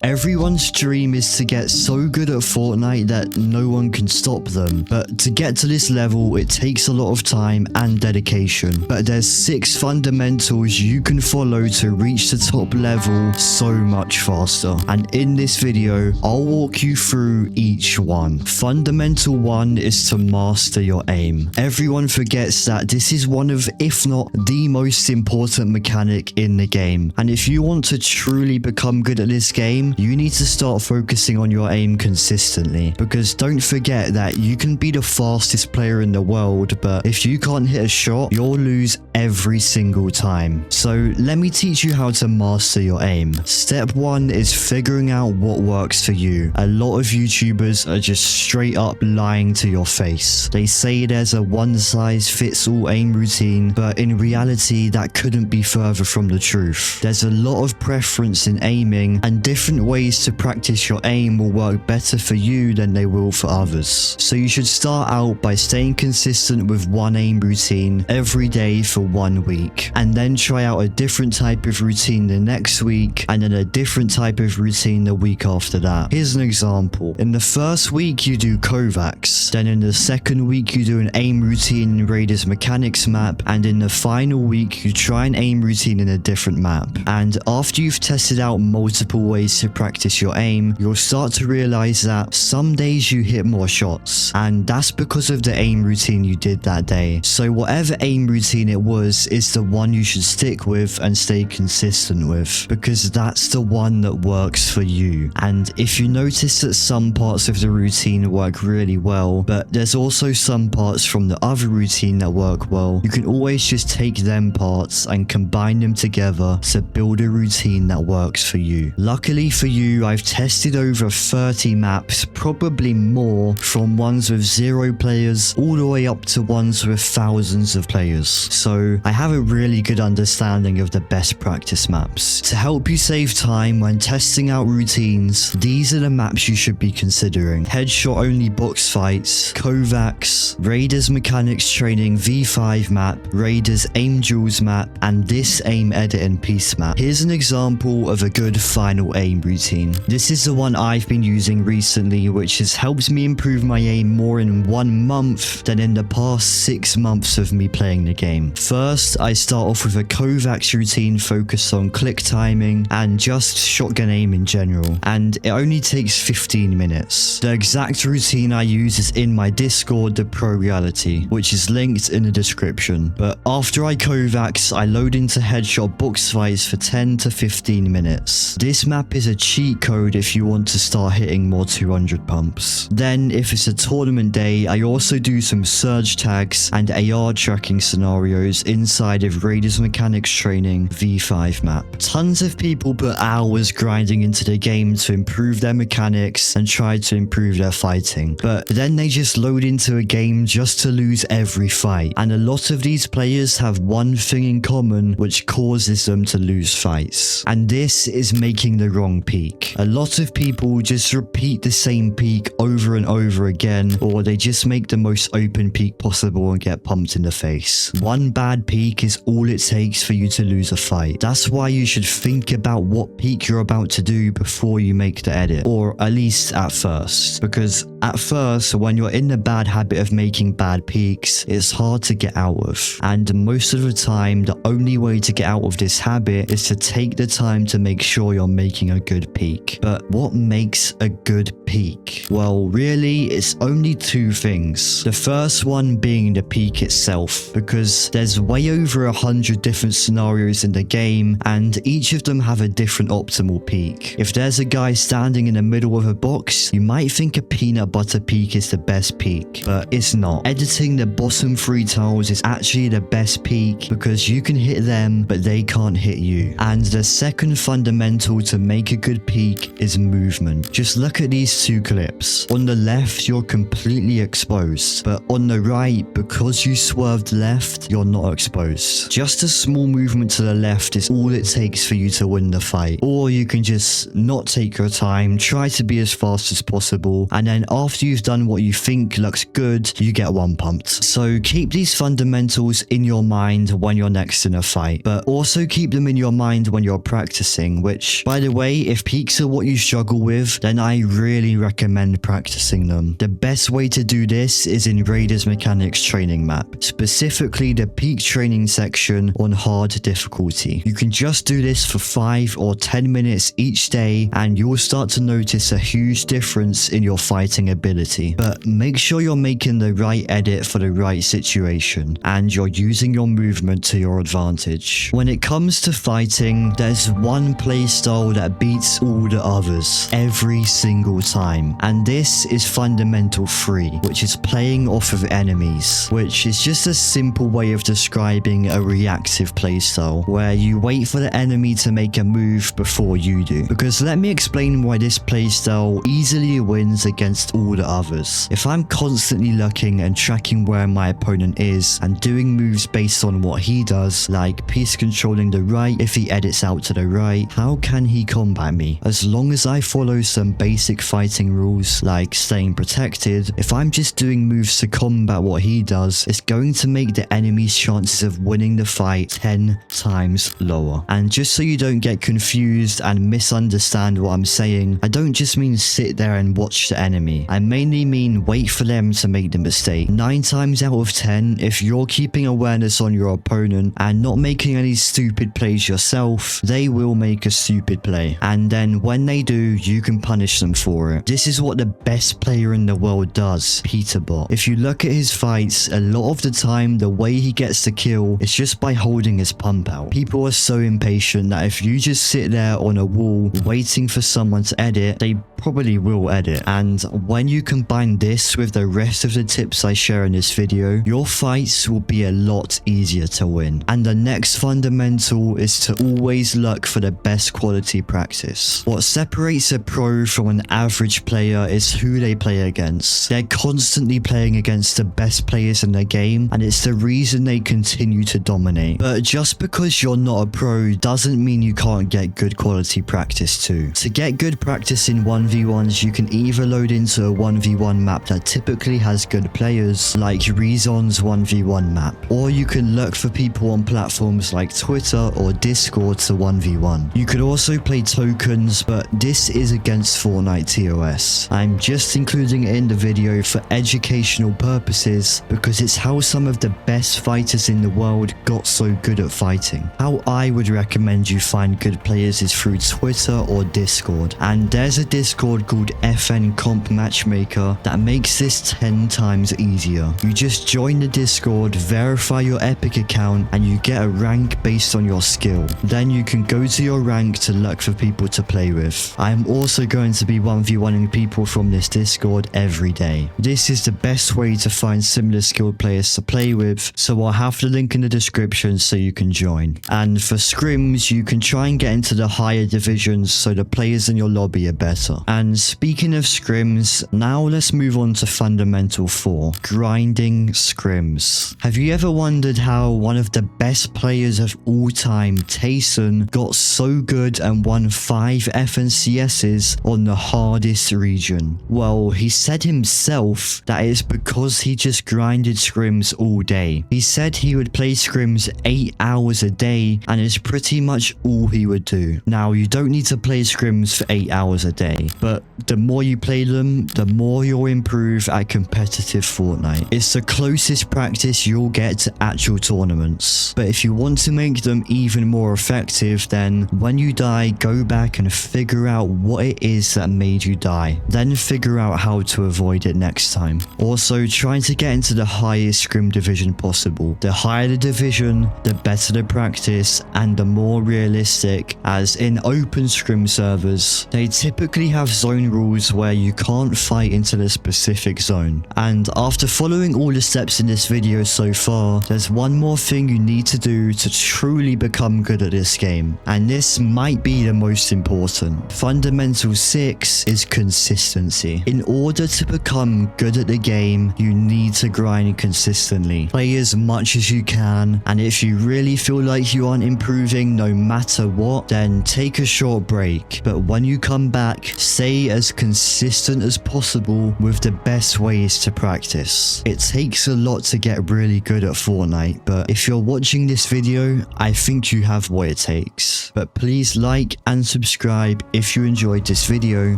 Everyone's dream is to get so good at Fortnite that no one can stop them, but to get to this level it takes a lot of time and dedication. But there's 6 fundamentals you can follow to reach the top level so much faster, and in this video I'll walk you through each one. Fundamental 1 is to master your aim. Everyone forgets that this is one of, if not the most important mechanic in the game, and if you want to truly become good at this game, you need to start focusing on your aim consistently, because don't forget that you can be the fastest player in the world, but if you can't hit a shot, you'll lose every single time. So let me teach you how to master your aim. Step 1 is figuring out what works for you. A lot of YouTubers are just straight up lying to your face. They say there's a one-size-fits-all aim routine, but in reality that couldn't be further from the truth. There's a lot of preference in aiming, and different ways to practice your aim will work better for you than they will for others. So you should start out by staying consistent with one aim routine every day for 1 week, and then try out a different type of routine the next week, and then a different type of routine the week after that. Here's an example. In the first week you do Kovacs, then in the second week you do an aim routine in Raiders Mechanics map, and in the final week you try an aim routine in a different map. And after you've tested out multiple ways to practice your aim, you'll start to realize that some days you hit more shots, and that's because of the aim routine you did that day. So whatever aim routine it was is the one you should stick with and stay consistent with, because that's the one that works for you. And if you notice that some parts of the routine work really well, but there's also some parts from the other routine that work well, you can always just take them parts and combine them together to build a routine that works for you. Luckily for you, I've tested over 30 maps, probably more, from ones with 0 players all the way up to ones with thousands of players. So I have a really good understanding of the best practice maps. To help you save time when testing out routines, these are the maps you should be considering: headshot only box fights, Kovacs, Raiders Mechanics Training V5 map, Raiders Aim Duels map, and this aim edit and piece map. Here's an example of a good final aim routine. This is the one I've been using recently, which has helped me improve my aim more in 1 month than in the past 6 months of me playing the game. First, I start off with a Kovacs routine focused on click timing and just shotgun aim in general, and it only takes 15 minutes. The exact routine I use is in my Discord, The Pro Reality, which is linked in the description. But after I Kovacs, I load into headshot box fights for 10 to 15 minutes. This map is a cheat code if you want to start hitting more 200 pumps. Then, if it's a tournament day, I also do some surge tags and AR tracking scenarios inside of Raiders Mechanics Training V5 map. Tons of people put hours grinding into the game to improve their mechanics and try to improve their fighting, but then they just load into a game just to lose every fight. And a lot of these players have one thing in common which causes them to lose fights, and this is making the wrong peak. A lot of people just repeat the same peak over and over again, or they just make the most open peak possible and get pumped in the face. One bad peak is all it takes for you to lose a fight. That's why you should think about what peak you're about to do before you make the edit, or at least at first, because at first, when you're in the bad habit of making bad peaks, it's hard to get out of. And most of the time, the only way to get out of this habit is to take the time to make sure you're making a good peak. But what makes a good peak? Well, really, it's only 2 things. The first one being the peak itself, because there's way over 100 different scenarios in the game, and each of them have a different optimal peak. If there's a guy standing in the middle of a box, you might think a peanut butter peak is the best peak, but it's not. Editing the bottom 3 tiles is actually the best peak, because you can hit them, but they can't hit you. And the second fundamental to make a good peak is movement. Just look at these 2 clips. On the left, you're completely exposed, but on the right, because you swerved left, you're not exposed. Just a small movement to the left is all it takes for you to win the fight. Or you can just not take your time, try to be as fast as possible, and then after you've done what you think looks good, you get one pumped. So keep these fundamentals in your mind when you're next in a fight, but also keep them in your mind when you're practicing, which, by the way, if peaks are what you struggle with, then I really recommend practicing them. The best way to do this is in Raiders Mechanics training map, specifically the peak training section on hard difficulty. You can just do this for 5 or 10 minutes each day and you'll start to notice a huge difference in your fighting ability. But make sure you're making the right edit for the right situation and you're using your movement to your advantage. When it comes to fighting, there's one playstyle that beats all the others every single time, and this is Fundamental 3, which is playing off of enemies, which is just a simple way of describing a reactive playstyle where you wait for the enemy to make a move before you do. Because let me explain why this playstyle easily wins against all the others. If I'm constantly looking and tracking where my opponent is and doing moves based on what he does, like piece controlling the right if he edits out to the right, how can he combat me? As long as I follow some basic fighting rules like staying protected, if I'm just doing moves to combat what he does, it's going to make the enemy's chances of winning the fight 10 times lower. And just so you don't get confused and misunderstand what I'm saying, I don't just mean sit there and watch the enemy. I mainly mean wait for them to make the mistake. 9 times out of 10, if you're keeping awareness on your opponent and not making any stupid plays yourself, they will make a stupid play. And then when they do, you can punish them for it. This is what the best player in the world does, Peterbot. If you look at his fights, a lot of the time the way he gets the kill is just by holding his pump out. People are so impatient that if you just sit there on a wall waiting for someone to edit, they probably will edit. And when you combine this with the rest of the tips I share in this video, your fights will be a lot easier to win. And the next fundamental is to always look for the best quality practice. What separates a pro from an average player is who they play against. They're constantly playing against the best players in the game, and it's the reason they continue to dominate. But just because you're not a pro doesn't mean you can't get good quality practice too. To get good practice in 1v1s, you can either load into a 1v1 map that typically has good players, like Rezon's 1v1 map, or you can look for people on platforms like Twitter or Discord to 1v1. You could also play tokens, but this is against Fortnite TOS. I'm just including it in the video for educational purposes because it's how some of the best fighters in the world got so good at fighting. How I would recommend you find good players is through Twitter or Discord, and there's a Discord called FN Comp Matchmaker that makes this 10 times easier. You just join the Discord, verify your Epic account, and you get a rank based on your skill. Then you can go to your rank to look for people to play with. I'm also going to be 1v1ing people from this Discord every day. This is the best way to find similar skilled players to play with, so I'll have the link in the description so you can join. And for scrims, you can try and get into the higher divisions so the players in your lobby are better. And speaking of scrims, now let's move on to Fundamental 4, grinding scrims. Have you ever wondered how one of the best players of all time, Tayson, got so good and won 5 FNCSs on the hardest region? Well, he said himself that it's because he just grinded scrims all day. He said he would play scrims 8 hours a day and it's pretty much all he would do. Now, you don't need to play scrims for 8 hours a day, but the more you play them, the more you'll improve at competitive Fortnite. It's the closest practice you'll get to actual tournaments. But if you want to make them even more effective, then when you die, go back and figure out what it is that made you die. Then figure out how to avoid it next time. Also, try to get into the highest scrim division possible. The higher the division, the better the practice, and the more realistic, as in open scrim servers, they typically have zone rules where you can't fight into the specific zone. And after following all the steps in this video so far, there's one more thing you need to do to truly become good at this game, and this might be the most important. Fundamental 6 is consistency. In order to become good at the game, you need to grind consistently. Play as much as you can, and if you really feel like you aren't improving no matter what, then take a short break. But when you come back, stay as consistent as possible with the best ways to practice. It takes a lot to get really good at Fortnite, but if you're watching this video, I think you have what it takes. But please like and subscribe if you enjoyed this video,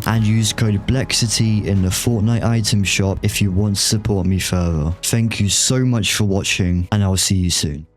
and use code Blexiti in the Fortnite item shop if you want to support me further. Thank you so much for watching, and I'll see you soon.